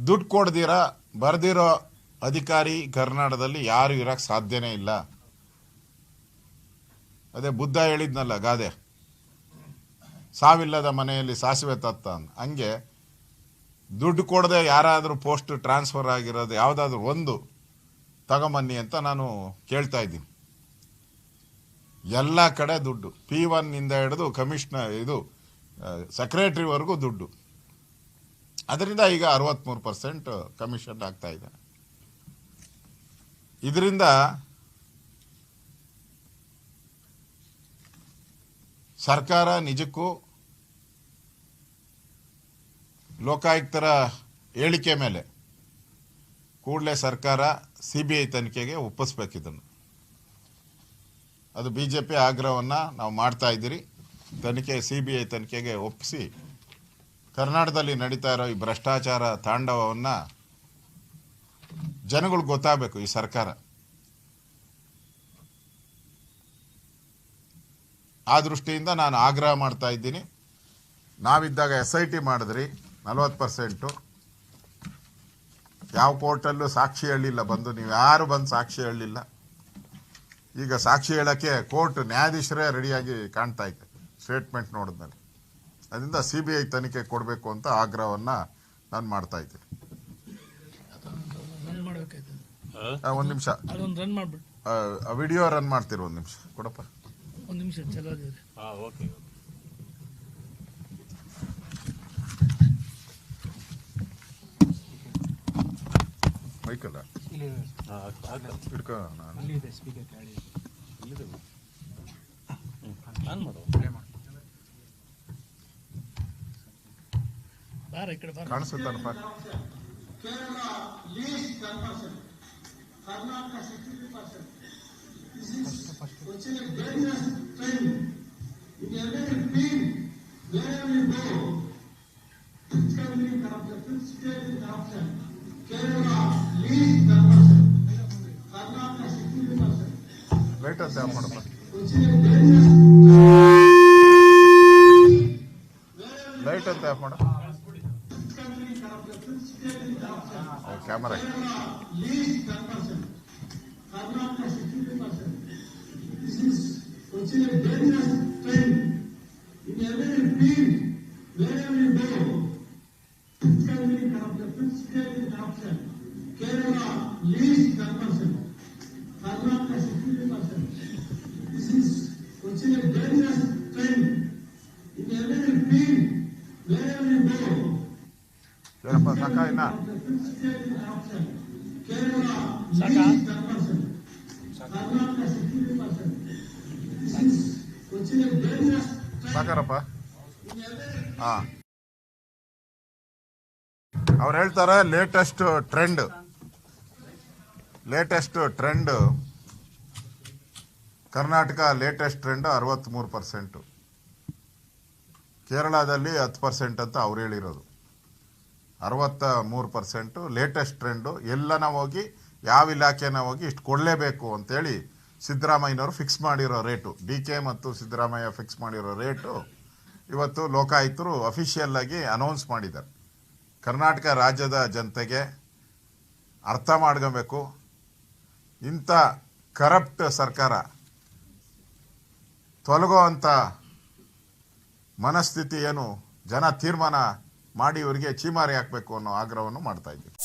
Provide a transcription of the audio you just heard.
ದುಡ್ಡು ಕೊಡ್ದಿರ ಬರ್ದಿರೋ ಅಧಿಕಾರಿ ಕರ್ನಾಟಕದಲ್ಲಿ ಯಾರು ಇರಕ್ಕೆ ಸಾಧ್ಯನೇ ಇಲ್ಲ. ಅದೇ ಬುದ್ಧ ಹೇಳಿದ್ನಲ್ಲ ಗಾದೆ, ಸಾವಿಲ್ಲದ ಮನೆಯಲ್ಲಿ ಸಾಸಿವೆ ತತ್ತ ಅಂತ. ಹಂಗೆ ದುಡ್ಡು ಕೊಡದೆ ಯಾರಾದರೂ ಪೋಸ್ಟ್ ಟ್ರಾನ್ಸ್ಫರ್ ಆಗಿರೋದು ಯಾವುದಾದ್ರೂ ಒಂದು ತಗೊಂಬನ್ನಿ ಅಂತ ನಾನು ಕೇಳ್ತಾ ಇದ್ದೀನಿ. ಎಲ್ಲ ಕಡೆ ದುಡ್ಡು, P1 ಇಂದ ಹಿಡಿದು ಕಮಿಷನರ್ ಇದು ಸೆಕ್ರೆಟರಿವರೆಗೂ ದುಡ್ಡು. ಅದರಿಂದ ಈಗ 63% ಕಮಿಷನ್ ಆಗ್ತಾ ಇದೆ. ಇದರಿಂದ ಸರ್ಕಾರ ನಿಜಕ್ಕೂ ಲೋಕಾಯುಕ್ತರ ಹೇಳಿಕೆ ಮೇಲೆ ಕೂಡಲೇ ಸರ್ಕಾರ CBI ತನಿಖೆಗೆ ಒಪ್ಪಿಸ್ಬೇಕಿದ್ದನ್ನು. ಅದು BJP ಆಗ್ರಹವನ್ನು ನಾವು ಮಾಡ್ತಾ ಇದ್ದೀರಿ. ತನಿಖೆ CBI ತನಿಖೆಗೆ ಒಪ್ಪಿಸಿ ಕರ್ನಾಟಕದಲ್ಲಿ ನಡೀತಾ ಇರೋ ಈ ಭ್ರಷ್ಟಾಚಾರ ತಾಂಡವವನ್ನು ಜನಗಳಿಗೆ ಗೊತ್ತಾಗಬೇಕು. ಈ ಸರ್ಕಾರ ಆ ದೃಷ್ಟಿಯಿಂದ ನಾನು ಆಗ್ರಹ ಮಾಡ್ತಾ ಇದ್ದೀನಿ. ನಾವಿದ್ದಾಗ SIT ಮಾಡಿದ್ರಿ 40%. ಯಾವ ಕೋರ್ಟಲ್ಲೂ ಸಾಕ್ಷಿ ಹೇಳಿಲ್ಲ, ಬಂದು ನೀವು ಯಾರು ಬಂದು ಸಾಕ್ಷಿ ಹೇಳಲಿಲ್ಲ. ಈಗ ಸಾಕ್ಷಿ ಹೇಳೋಕ್ಕೆ ಕೋರ್ಟ್ ನ್ಯಾಯಾಧೀಶರೇ ರೆಡಿಯಾಗಿ ಕಾಣ್ತಾ ಇತ್ತು ಸ್ಟೇಟ್ಮೆಂಟ್ ನೋಡಿದ್ಮೇಲೆ. ಅದರಿಂದ CBI ತನಿಖೆ ಕೊಡಬೇಕು ಅಂತ ಆಗ್ರಹವನ್ನು ನಾನು ಮಾಡ್ತಾ ಇದ್ದೀನಿ. ಒಂದು ನಿಮಿಷ ವಿಡಿಯೋ ರನ್ ಮಾಡ್ತೀರಿ. ಒಂದು ನಿಮಿಷ ಕೊಡಪ್ಪ. ಒಂದು ನಿಮಿಷ ಚಲೋದಿದೆ. ಓಕೆ. ಮೈಕಲ್ಲ ಹಿಡ್ಕೊ. ಕಾಣಿಸುತ್ತಾನಪ್ಪ. ಲೈಟ್ ಅಂತ ಆಫ್ ಮಾಡಪ್ಪ. ಲೈಟ್ ಅಂತ ಆಫ್ ಮಾಡ. ಕ್ಯಾಮರಾ ಏನಪ್ಪ ಸಾಕ ಇನ್ನ ಸಾಕಾರಪ್ಪ. ಅವ್ರು ಹೇಳ್ತಾರೆ latest trend Karnataka latest trend 63%, ಕೇರಳದಲ್ಲಿ 10% ಅಂತ ಅವ್ರು ಹೇಳಿರೋದು. 63% ಲೇಟೆಸ್ಟ್ ಟ್ರೆಂಡು. ಎಲ್ಲನ ಹೋಗಿ ಯಾವ ಇಲಾಖೆನ ಹೋಗಿ ಇಷ್ಟು ಕೊಡಲೇಬೇಕು ಅಂತೇಳಿ ಸಿದ್ದರಾಮಯ್ಯನವರು ಫಿಕ್ಸ್ ಮಾಡಿರೋ ರೇಟು, DK ಮತ್ತು ಸಿದ್ದರಾಮಯ್ಯ ಫಿಕ್ಸ್ ಮಾಡಿರೋ ರೇಟು ಇವತ್ತು ಲೋಕಾಯುಕ್ತರು ಅಫಿಷಿಯಲ್ ಆಗಿ ಅನೌನ್ಸ್ ಮಾಡಿದ್ದಾರೆ. ಕರ್ನಾಟಕ ರಾಜ್ಯದ ಜನತೆಗೆ ಅರ್ಥ ಮಾಡ್ಕೊಬೇಕು, ಇಂಥ ಕರಪ್ಟ್ ಸರ್ಕಾರ ತೊಲಗೋ ಅಂಥ ಮನಸ್ಥಿತಿ ಏನು ಜನ ತೀರ್ಮಾನ ಮಾಡಿ ಇವರಿಗೆ ಚೀಮಾರಿ ಹಾಕಬೇಕು ಅನ್ನೋ ಆಗ್ರಹವನ್ನು ಮಾಡ್ತಾ ಇದ್ದೀವಿ.